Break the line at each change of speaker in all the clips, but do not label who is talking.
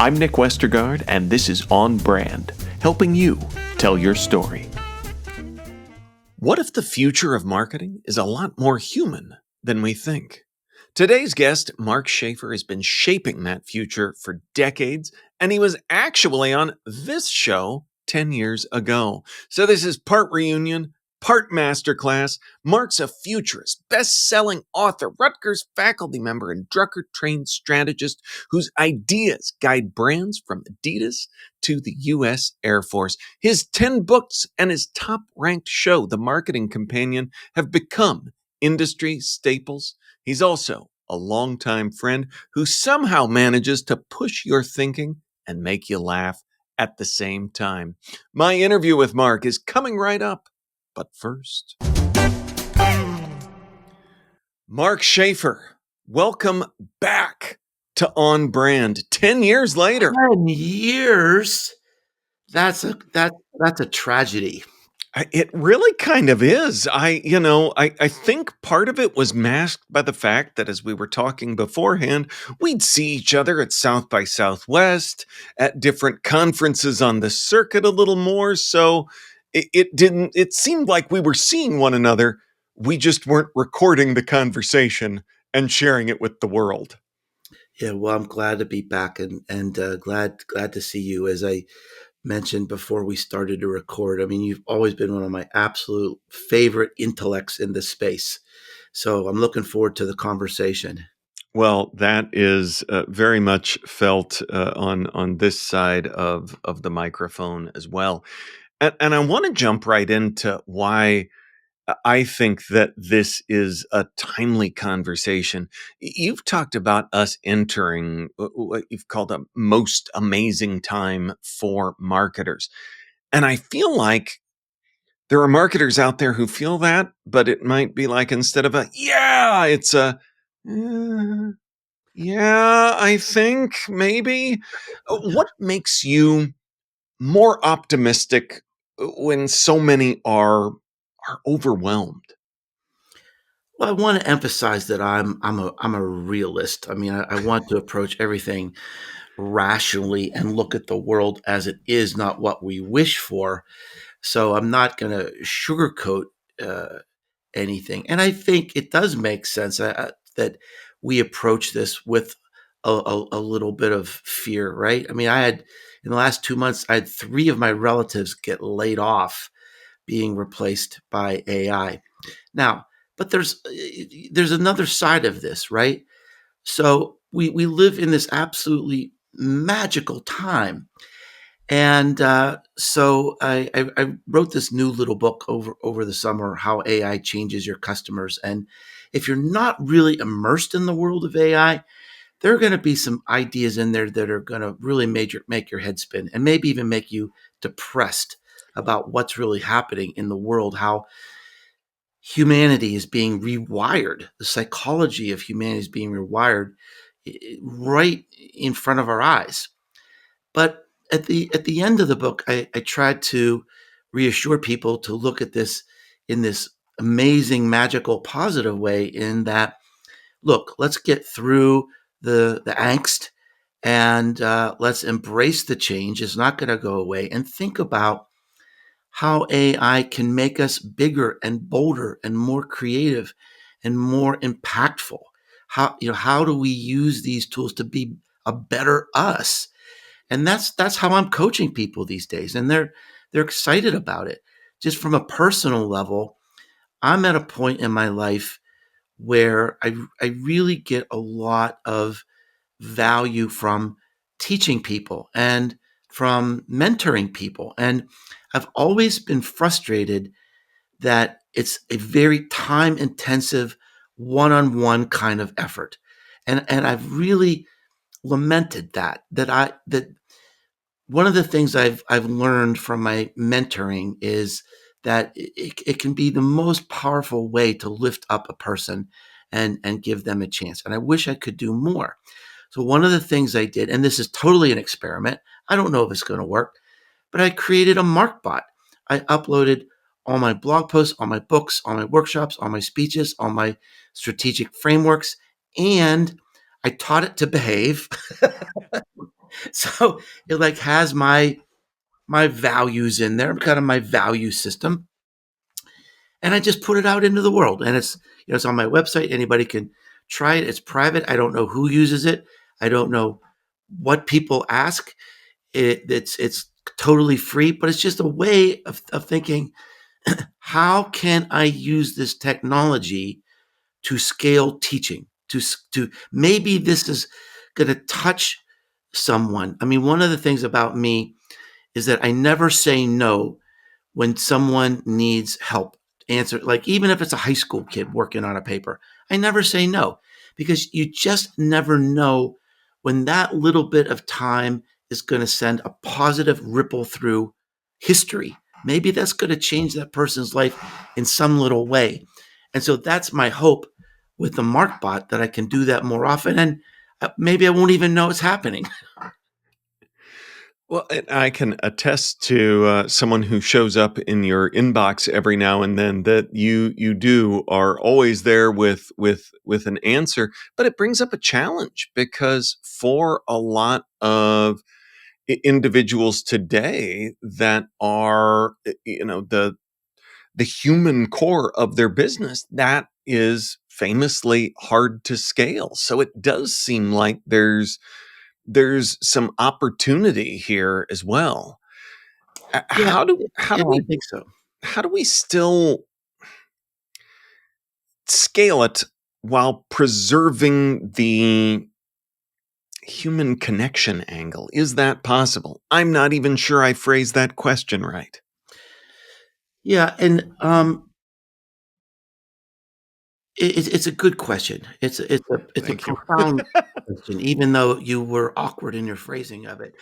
I'm Nick Westergaard, and this is On Brand, helping you tell your story. What if the future of marketing is a lot more human than we think? Today's guest, Mark Schaefer, has been shaping that future for decades, and he was actually on this show 10 years ago. So this is part reunion, part masterclass. Mark's a futurist, best-selling author, Rutgers faculty member, and Drucker-trained strategist whose ideas guide brands from Adidas to the U.S. Air Force. His 10 books and his top-ranked show, The Marketing Companion, have become industry staples. He's also a longtime friend who somehow manages to push your thinking and make you laugh at the same time. My interview with Mark is coming right up. But first, Mark Schaefer, welcome back to On Brand 10 years later.
10 years? That's a tragedy.
It really kind of is. I think part of it was masked by the fact that as we were talking beforehand, we'd see each other at South by Southwest, at different conferences on the circuit a little more. So it seemed like we were seeing one another. We just weren't recording the conversation and sharing it with the world.
Yeah, well, I'm glad to be back and glad to see you. As I mentioned before we started to record, I mean, you've always been one of my absolute favorite intellects in this space. So I'm looking forward to the conversation.
Well, that is very much felt on this side of the microphone as well. And I want to jump right into why I think that this is a timely conversation. You've talked about us entering what you've called a most amazing time for marketers. And I feel like there are marketers out there who feel that, but it might be like instead of it's a, "Eh, yeah, I think maybe." What makes you more optimistic when so many are overwhelmed?
Well, I want to emphasize that I'm a realist. I mean, I want to approach everything rationally and look at the world as it is, not what we wish for. So I'm not going to sugarcoat uh, anything. And I think it does make sense that we approach this with a little bit of fear, right? I mean, in the last 2 months, I had three of my relatives get laid off, being replaced by AI. Now, but there's another side of this, right? So we live in this absolutely magical time, and so I wrote this new little book over the summer, how AI changes your customers. And if you're not really immersed in the world of AI, there are going to be some ideas in there that are going to really make your head spin and maybe even make you depressed about what's really happening in the world, how humanity is being rewired, the psychology of humanity is being rewired right in front of our eyes. But at the end of the book, I tried to reassure people to look at this in this amazing, magical, positive way. In that, look, let's get through the angst and let's embrace the change. It's not going to go away, and think about how AI can make us bigger and bolder and more creative and more impactful. How do we use these tools to be a better us? And that's how I'm coaching people these days, and they're excited about it. Just from a personal level, I'm at a point in my life where I really get a lot of value from teaching people and from mentoring people. And I've always been frustrated that it's a very time intensive one-on-one kind of effort. And I've really lamented that one of the things I've learned from my mentoring is that it can be the most powerful way to lift up a person and give them a chance. And I wish I could do more. So one of the things I did, and this is totally an experiment, I don't know if it's going to work, but I created a MarkBot. I uploaded all my blog posts, all my books, all my workshops, all my speeches, all my strategic frameworks, and I taught it to behave. So it like has my values in there, kind of my value system, and I just put it out into the world. And it's on my website. Anybody can try it. It's private. I don't know who uses it. I don't know what people ask. It's totally free, but it's just a way of thinking. How can I use this technology to scale teaching? To maybe this is going to touch someone. I mean, one of the things about me is that I never say no when someone needs help. Answer, like, even if it's a high school kid working on a paper, I never say no, because you just never know when that little bit of time is going to send a positive ripple through history. Maybe that's going to change that person's life in some little way. And so that's my hope with the MarkBot, that I can do that more often, and maybe I won't even know it's happening.
Well, and I can attest to someone who shows up in your inbox every now and then that you do are always there with an answer, but it brings up a challenge because for a lot of individuals today that are the human core of their business, that is famously hard to scale. So it does seem like there's some opportunity here as well.
Yeah,
How
yeah,
do
I
we
think so.
how do we still scale it while preserving the human connection angle? Is that possible? I'm not even sure I phrased that question right.
Yeah, and it's a good question. It's a
Thank you.
profound question, even though you were awkward in your phrasing of it.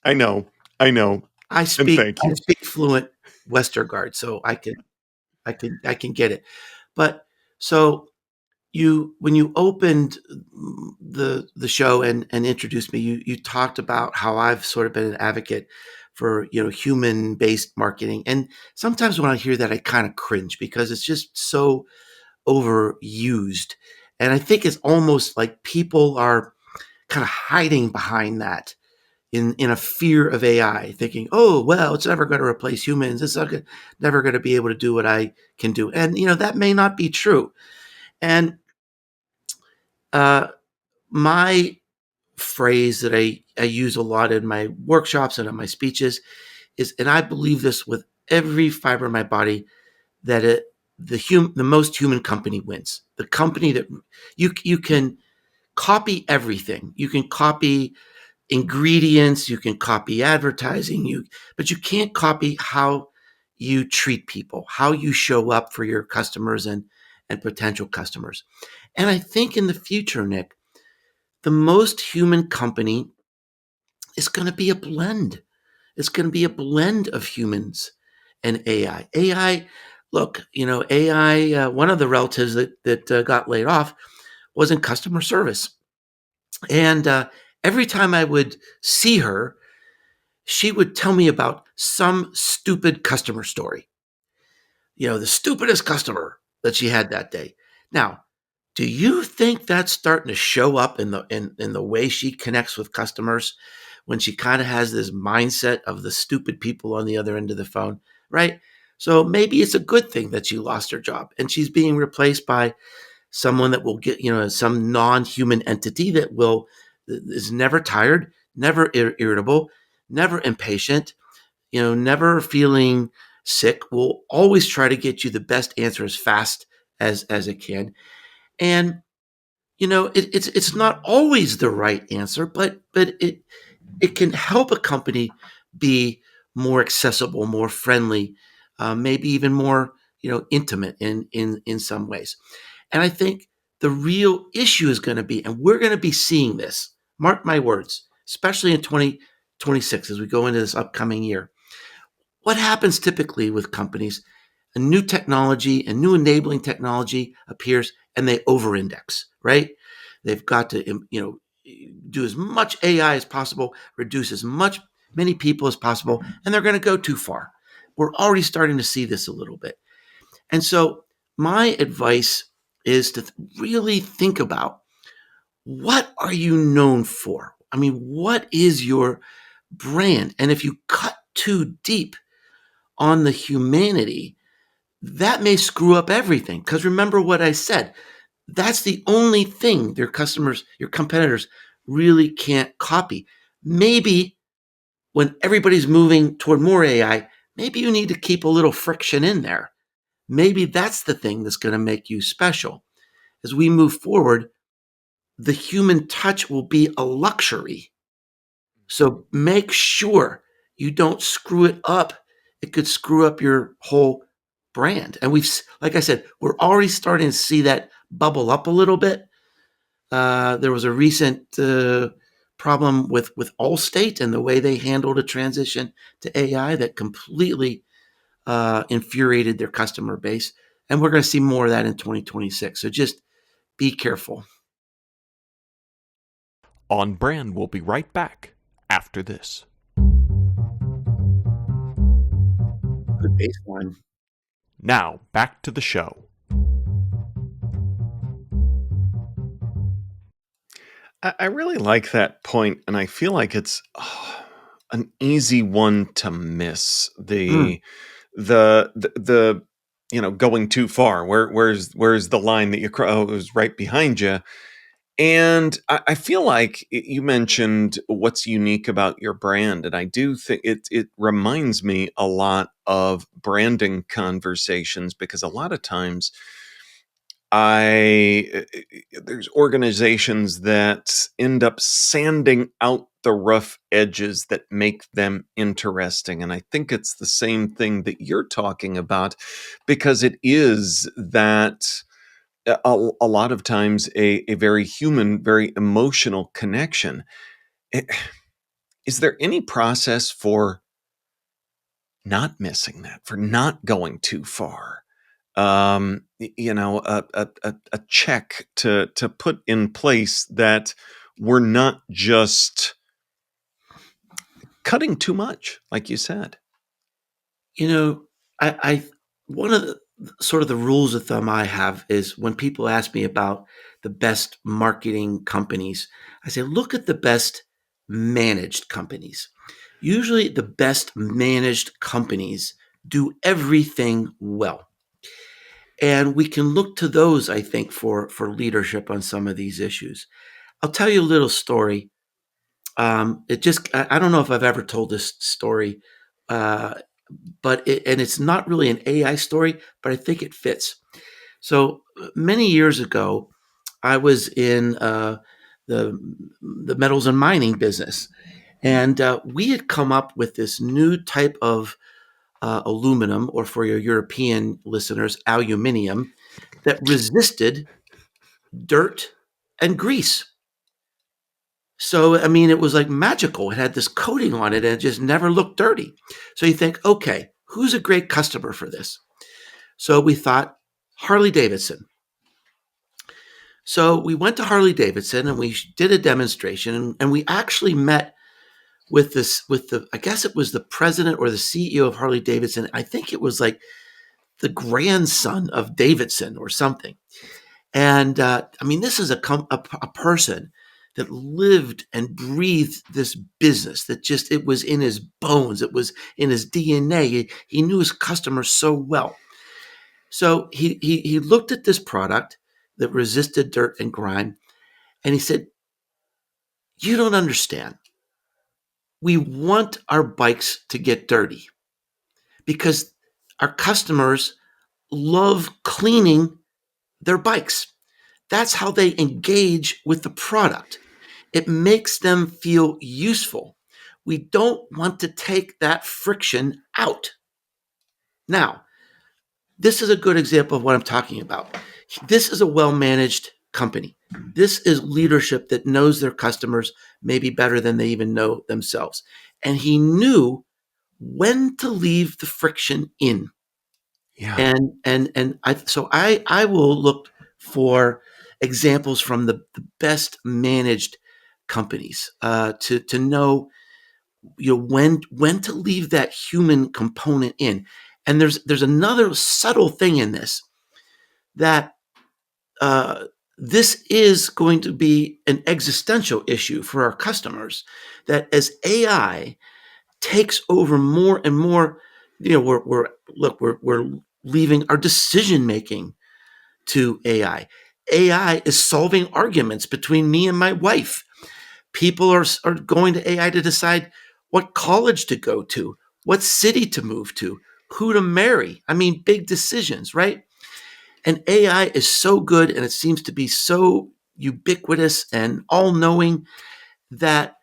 I know. I know.
I
And
speak
thank
I
you.
speak fluent Westergaard, so I can get it. But so you when you opened the show and introduced me, you talked about how I've sort of been an advocate for human based marketing, and sometimes when I hear that, I kind of cringe because it's just so overused. And I think it's almost like people are kind of hiding behind that in a fear of AI, thinking, oh, well, it's never going to replace humans. It's never going to be able to do what I can do. And, that may not be true. And uh, my phrase that I use a lot in my workshops and in my speeches is, and I believe this with every fiber of my body, that the most human company wins. The company that you can copy everything. You can copy ingredients, you can copy advertising, but you can't copy how you treat people, how you show up for your customers and potential customers. And I think in the future, Nick, the most human company is going to be a blend. It's going to be a blend of humans and AI. AI, look, AI. One of the relatives that got laid off was in customer service, and every time I would see her, she would tell me about some stupid customer story. The stupidest customer that she had that day. Now, do you think that's starting to show up in the way she connects with customers, when she kind of has this mindset of the stupid people on the other end of the phone, right? So maybe it's a good thing that she lost her job and she's being replaced by someone that will get, some non-human entity that is never tired, never irritable, never impatient, never feeling sick, will always try to get you the best answer as fast as it can. And it's not always the right answer, but it can help a company be more accessible, more friendly, maybe even more intimate in some ways. And I think the real issue is going to be, and we're going to be seeing this, mark my words, especially in 2026 as we go into this upcoming year. What happens typically with companies? A new technology, a new enabling technology appears and they over-index, right? They've got to, do as much AI as possible, reduce many people as possible, and they're going to go too far. We're already starting to see this a little bit. And so my advice is to really think about, what are you known for? I mean, what is your brand? And if you cut too deep on the humanity, that may screw up everything. Because remember what I said, that's the only thing their customers, your competitors really can't copy. Maybe when everybody's moving toward more AI, maybe you need to keep a little friction in there. Maybe that's the thing that's going to make you special. As we move forward, the human touch will be a luxury. So make sure you don't screw it up. It could screw up your whole brand. And like I said, we're already starting to see that bubble up a little bit. There was a recent problem with Allstate and the way they handled a transition to AI that completely infuriated their customer base. And we're going to see more of that in 2026. So just be careful.
On Brand will be right back after this.
Good baseline.
Now, back to the show. I really like that point, and I feel like it's an easy one to miss.
Mm.
The going too far. Where's the line that you cross? Oh, it was right behind you. And I feel like you mentioned what's unique about your brand, and I do think it reminds me a lot of branding conversations, because a lot of times there's organizations that end up sanding out the rough edges that make them interesting, and I think it's the same thing that you're talking about, because it is that a lot of times a very human, very emotional connection. Eh, Is there any process for not missing that, for not going too far? A check to put in place that we're not just cutting too much, like you said.
You know, I one of the sort of the rules of thumb I have is when people ask me about the best marketing companies, I say, look at the best managed companies. Usually the best managed companies do everything well. And we can look to those, I think, for leadership on some of these issues. I'll tell you a little story. I don't know if I've ever told this story, uh, and it's not really an AI story, but I think it fits. So many years ago, I was in the the metals and mining business, and we had come up with this new type of aluminum, or for your European listeners, aluminium, that resisted dirt and grease. So, I mean, it was like magical. It had this coating on it and it just never looked dirty. So you think, okay, who's a great customer for this? So we thought Harley-Davidson. So we went to Harley-Davidson and we did a demonstration, and we actually met I guess it was the president or the CEO of Harley-Davidson. I think it was like the grandson of Davidson or something. And I mean, this is a person that lived and breathed this business, that just, it was in his bones. It was in his DNA. He knew his customers so well. So he looked at this product that resisted dirt and grime, and he said, you don't understand. We want our bikes to get dirty because our customers love cleaning their bikes. That's how they engage with the product. It makes them feel useful. We don't want to take that friction out. Now, this is a good example of what I'm talking about. This is a well-managed company. This is leadership that knows their customers maybe better than they even know themselves. And he knew when to leave the friction in.
Yeah.
And I will look for examples from the best managed companies to know, when to leave that human component in. And there's another subtle thing in this, that this is going to be an existential issue for our customers, that as AI takes over more and more, we're leaving our decision making to AI. AI is solving arguments between me and my wife. People are going to AI to decide what college to go to, what city to move to, who to marry. I mean, big decisions, right? And AI is so good and it seems to be so ubiquitous and all knowing that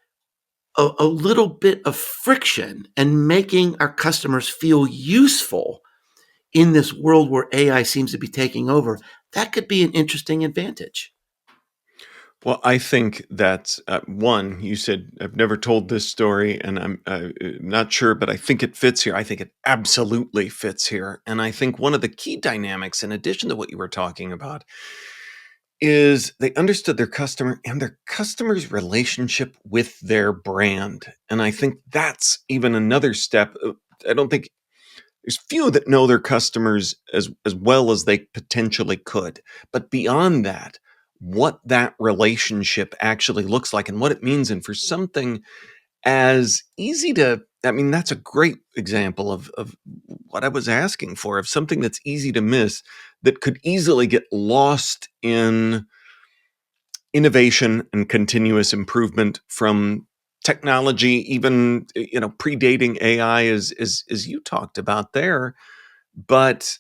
a little bit of friction and making our customers feel useful in this world where AI seems to be taking over, that could be an interesting advantage.
Well, I think that one, you said, I've never told this story, and I'm not sure, but I think it fits here. I think it absolutely fits here. And I think one of the key dynamics, in addition to what you were talking about, is they understood their customer and their customer's relationship with their brand. And I think that's even another step. I don't think there's few that know their customers as well as they potentially could. But beyond that, what that relationship actually looks like and what it means. And for something as easy to, I mean, that's a great example of what I was asking for, of something that's easy to miss that could easily get lost in innovation and continuous improvement from technology, even predating AI, as you talked about there, but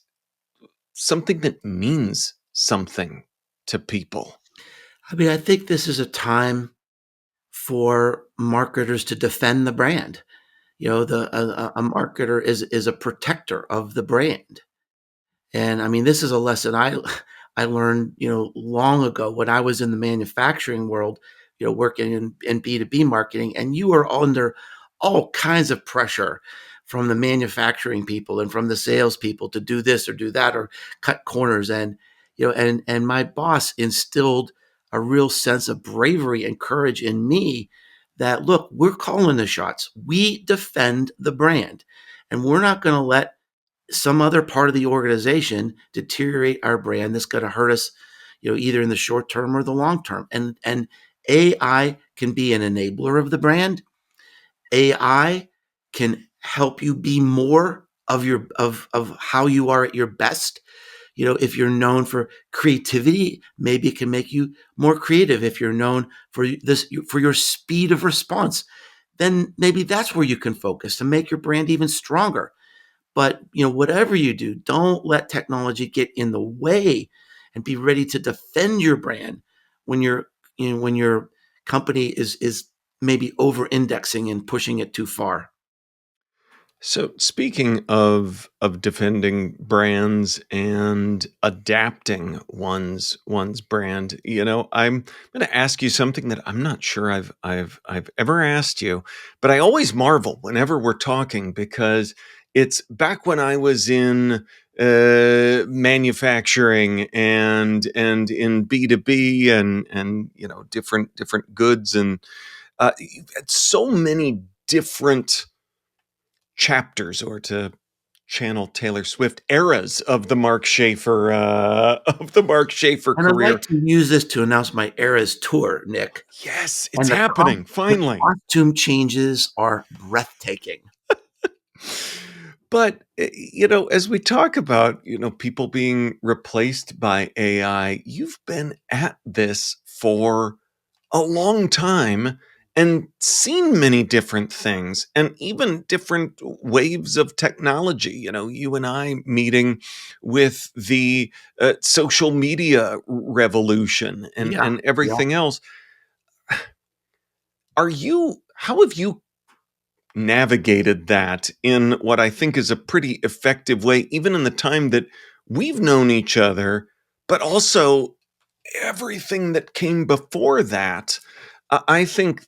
something that means something to people.
I mean, I think this is a time for marketers to defend the brand. A marketer is a protector of the brand. And I mean, this is a lesson I learned, long ago when I was in the manufacturing world, working in B2B marketing, and you are under all kinds of pressure from the manufacturing people and from the salespeople to do this or do that or cut corners. And, and my boss instilled a real sense of bravery and courage in me that, look, we're calling the shots. We defend the brand, and we're not going to let some other part of the organization deteriorate our brand that's going to hurt us, either in the short term or the long term. And AI can be an enabler of the brand. AI can help you be more of of how you are at your best. If you're known for creativity, maybe it can make you more creative. If you're known for your speed of response, then maybe that's where you can focus to make your brand even stronger. But whatever you do, don't let technology get in the way, and be ready to defend your brand when when your company is maybe over indexing and pushing it too far.
So speaking of defending brands and adapting one's brand, I'm going to ask you something that I'm not sure I've ever asked you, but I always marvel whenever we're talking because it's back when I was in manufacturing and in B2B and different goods, and you've had so many different chapters, or to channel Taylor Swift, eras of the Mark Schaefer
And I'd like
career.
to use this to announce my Eras tour, Nick.
Yes, it's
And
happening
the
finally.
costume changes are breathtaking.
But as we talk about, people being replaced by AI, you've been at this for a long time and seen many different things and even different waves of technology. You and I meeting with the social media revolution and,
Yeah,
and
yeah.
everything else. How have you navigated that in what I think is a pretty effective way, even in the time that we've known each other, but also everything that came before that? I think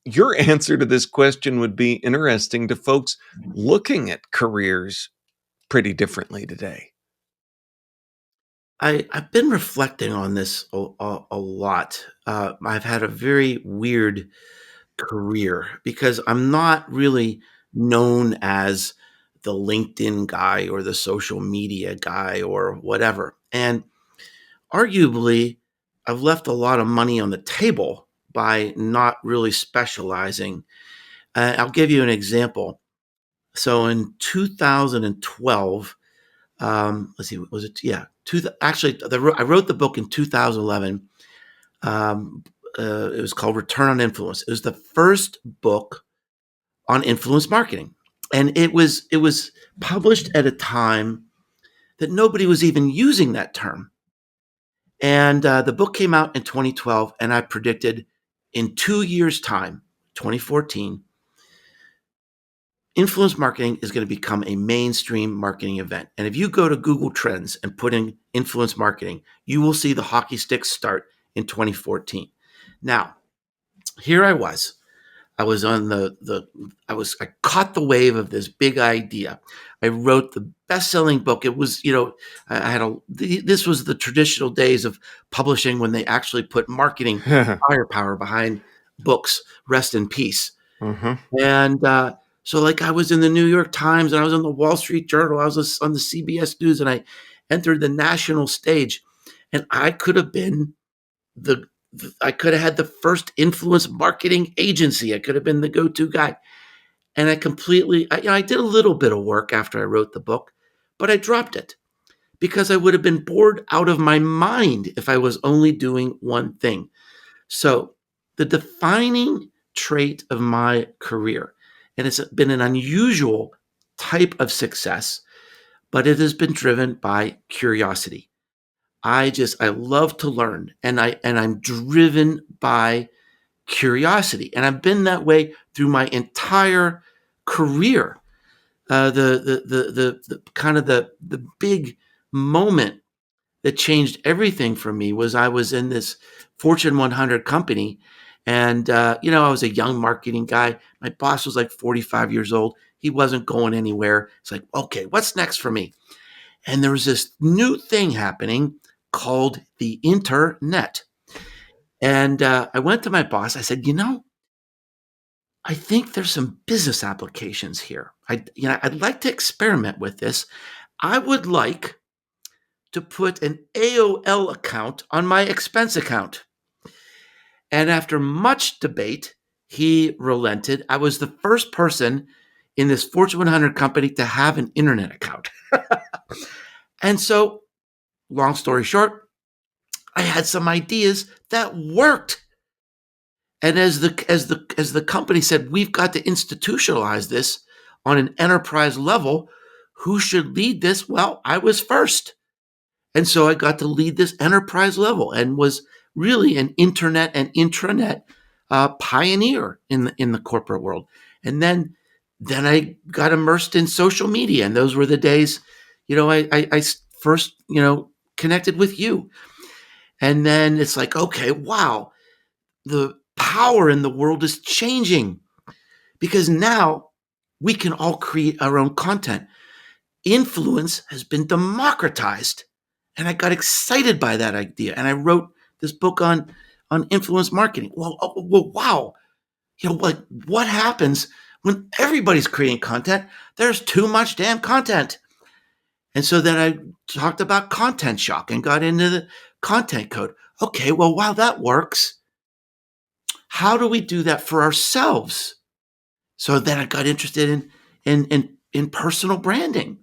your answer to this question would be interesting to folks looking at careers pretty differently today.
I've been reflecting on this a lot. I've had a very weird career because I'm not really known as the LinkedIn guy or the social media guy or whatever. And arguably, I've left a lot of money on the table by not really specializing. I'll give you an example. So in 2012, let's see, was it? Yeah, actually, I wrote the book in 2011. Um, it was called Return on Influence. It was the first book on influence marketing, and it was published at a time that nobody was even using that term. And the book came out in 2012, and I predicted in 2 years' time, 2014, influence marketing is going to become a mainstream marketing event. And if you go to Google Trends and put in influence marketing, you will see the hockey stick start in 2014. Now, here I was. I was on I caught the wave of this big idea. I wrote the best-selling book. It was, I had this was the traditional days of publishing when they actually put marketing firepower behind books. Rest in peace.
Mhm.
And so, like, I was in the New York Times, and I was on the Wall Street Journal. I was on the CBS News, and I entered the national stage. And I could have been I could have had the first influence marketing agency. I could have been the go-to guy. And I did a little bit of work after I wrote the book, but I dropped it because I would have been bored out of my mind if I was only doing one thing. So the defining trait of my career, and it's been an unusual type of success, but it has been driven by curiosity. I love to learn, and I'm driven by curiosity, and I've been that way through my entire career. The kind of the big moment that changed everything for me was I was in this Fortune 100 company, and I was a young marketing guy. My boss was like 45 years old. He wasn't going anywhere. It's like, okay, what's next for me? And there was this new thing happening called the internet. And I went to my boss. I said, I think there's some business applications here. I'd like to experiment with this. I would like to put an AOL account on my expense account. And after much debate, he relented. I was the first person in this Fortune 100 company to have an internet account. And so, long story short, I had some ideas that worked. And as the company said, we've got to institutionalize this on an enterprise level. Who should lead this? Well, I was first. And so I got to lead this enterprise level and was really an internet and intranet pioneer in the corporate world. And then I got immersed in social media, and those were the days, I first connected with you. And then it's like, okay, wow, the power in the world is changing because now we can all create our own content. Influence has been democratized. And I got excited by that idea. And I wrote this book on influence marketing. Well, wow. What happens when everybody's creating content? There's too much damn content. And so then I talked about content shock and got into the content code. Okay, well, wow, that works. How do we do that for ourselves? So then I got interested in personal branding.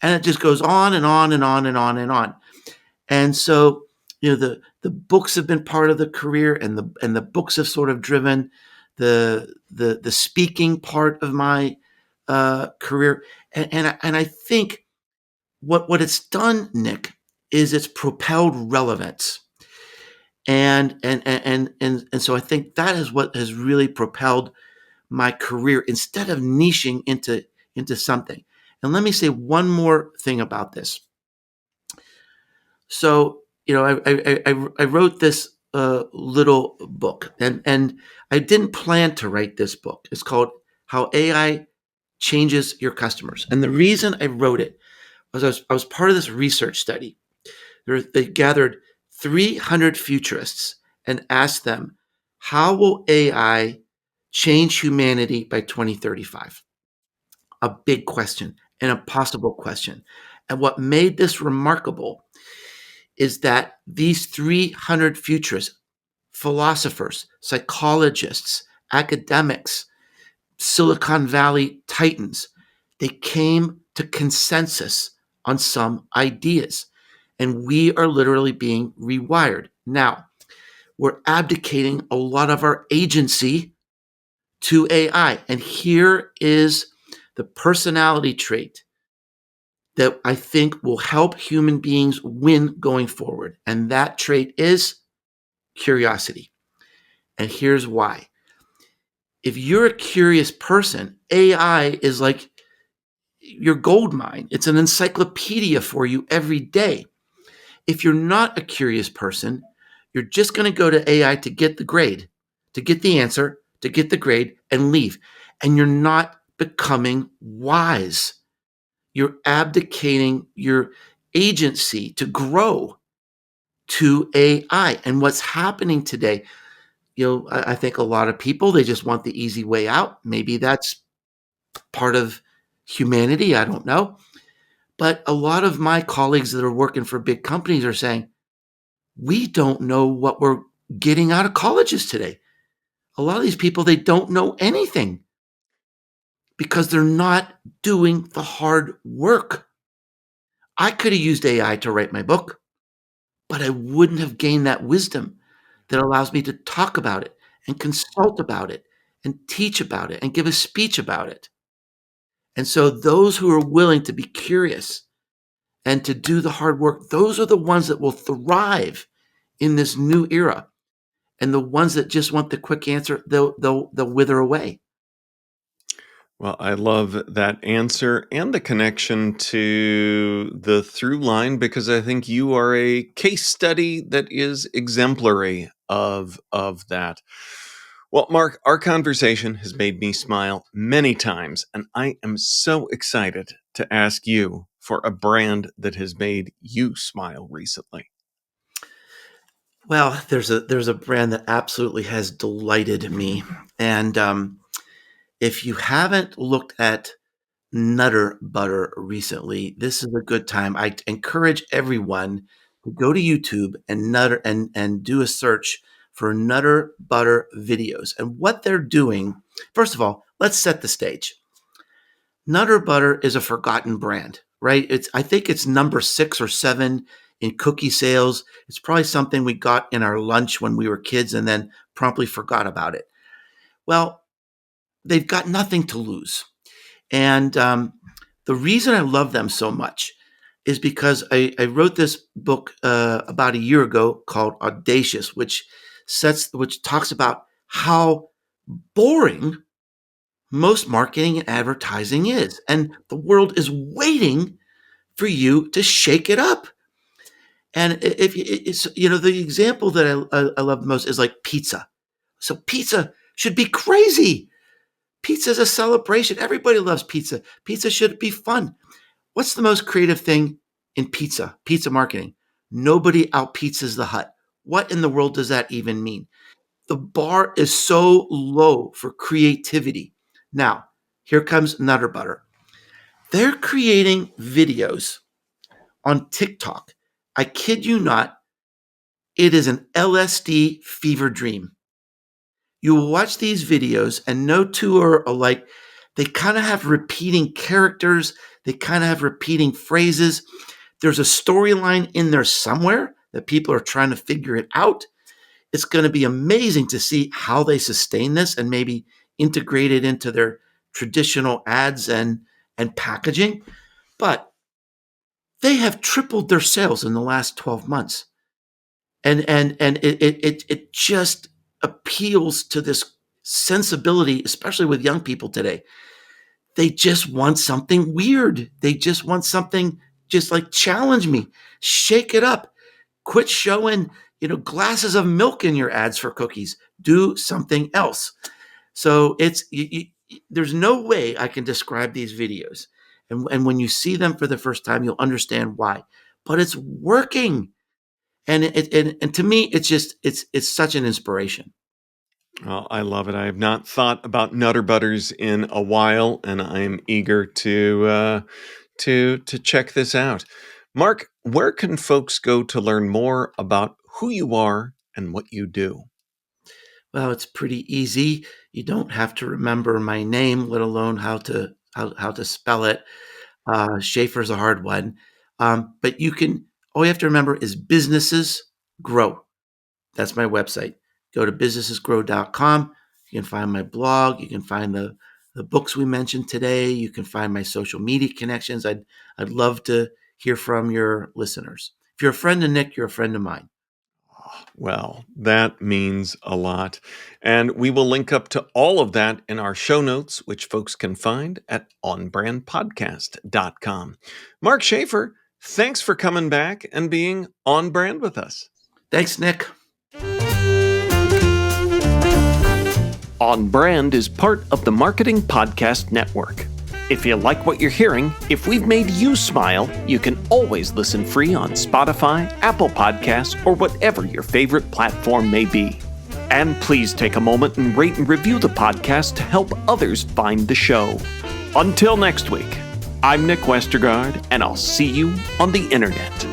And it just goes on and on and on and on and on. And so, the books have been part of the career, and the books have sort of driven the speaking part of my career. And I think what it's done, Nick, is it's propelled relevance. And so I think that is what has really propelled my career instead of niching into something. And let me say one more thing about this. So, I wrote this little book, and I didn't plan to write this book. It's called How AI Changes Your Customers. And the reason I wrote it was I was part of this research study. They gathered 300 futurists and asked them, how will AI change humanity by 2035? A big question, an impossible question. And what made this remarkable is that these 300 futurists, philosophers, psychologists, academics, Silicon Valley titans, they came to consensus on some ideas. And we are literally being rewired. Now, we're abdicating a lot of our agency to AI. And here is the personality trait that I think will help human beings win going forward. And that trait is curiosity. And here's why. If you're a curious person, AI is like your gold mine. It's an encyclopedia for you every day. If you're not a curious person, you're just going to go to AI to get the grade, to get the answer, to get the grade and leave. And you're not becoming wise. You're abdicating your agency to grow to AI. And what's happening today, I think a lot of people, they just want the easy way out. Maybe that's part of humanity. I don't know. But a lot of my colleagues that are working for big companies are saying, we don't know what we're getting out of colleges today. A lot of these people, they don't know anything because they're not doing the hard work. I could have used AI to write my book, but I wouldn't have gained that wisdom that allows me to talk about it and consult about it and teach about it and give a speech about it. And so those who are willing to be curious and to do the hard work, those are the ones that will thrive in this new era. And the ones that just want the quick answer, they'll wither away.
Well, I love that answer and the connection to the through line, because I think you are a case study that is exemplary of that. Well, Mark, our conversation has made me smile many times, and I am so excited to ask you for a brand that has made you smile recently.
Well, there's a brand that absolutely has delighted me, and if you haven't looked at Nutter Butter recently, this is a good time. I encourage everyone to go to YouTube and do a search for Nutter Butter videos. And what they're doing, first of all, let's set the stage. Nutter Butter is a forgotten brand, right? I think it's number 6 or 7 in cookie sales. It's probably something we got in our lunch when we were kids and then promptly forgot about it. Well, they've got nothing to lose. And the reason I love them so much is because I wrote this book about a year ago called Audacious, which talks about how boring most marketing and advertising is. And the world is waiting for you to shake it up. And if it's, the example that I love the most is like pizza. So pizza should be crazy. Pizza is a celebration. Everybody loves pizza. Pizza should be fun. What's the most creative thing in pizza marketing? Nobody out pizzas the Hut. What in the world does that even mean? The bar is so low for creativity. Now, here comes Nutter Butter. They're creating videos on TikTok. I kid you not, it is an LSD fever dream. You will watch these videos, and no two are alike. They kind of have repeating characters, they kind of have repeating phrases. There's a storyline in there somewhere that people are trying to figure it out. It's going to be amazing to see how they sustain this and maybe integrate it into their traditional ads and packaging. But they have tripled their sales in the last 12 months. And it just appeals to this sensibility, especially with young people today. They just want something weird. They just want something just like challenge me, shake it up, quit showing, glasses of milk in your ads for cookies. Do something else. So there's no way I can describe these videos. And when you see them for the first time, you'll understand why. But it's working. And to me, it's such an inspiration.
Well, I love it. I have not thought about Nutter Butters in a while, and I am eager to check this out. Mark, where can folks go to learn more about who you are and what you do?
Well, it's pretty easy. You don't have to remember my name, let alone how to spell it. Schaefer's a hard one. But all you have to remember is businesses grow. That's my website. Go to businessesgrow.com. You can find my blog. You can find the books we mentioned today. You can find my social media connections. I'd love to hear from your listeners. If you're a friend of Nick, you're a friend of mine.
Well, that means a lot. And we will link up to all of that in our show notes, which folks can find at onbrandpodcast.com. Mark Schaefer, thanks for coming back and being on brand with us.
Thanks, Nick.
On Brand is part of the Marketing Podcast Network. If you like what you're hearing, if we've made you smile, you can always listen free on Spotify, Apple Podcasts, or whatever your favorite platform may be. And please take a moment and rate and review the podcast to help others find the show. Until next week, I'm Nick Westergaard, and I'll see you on the internet.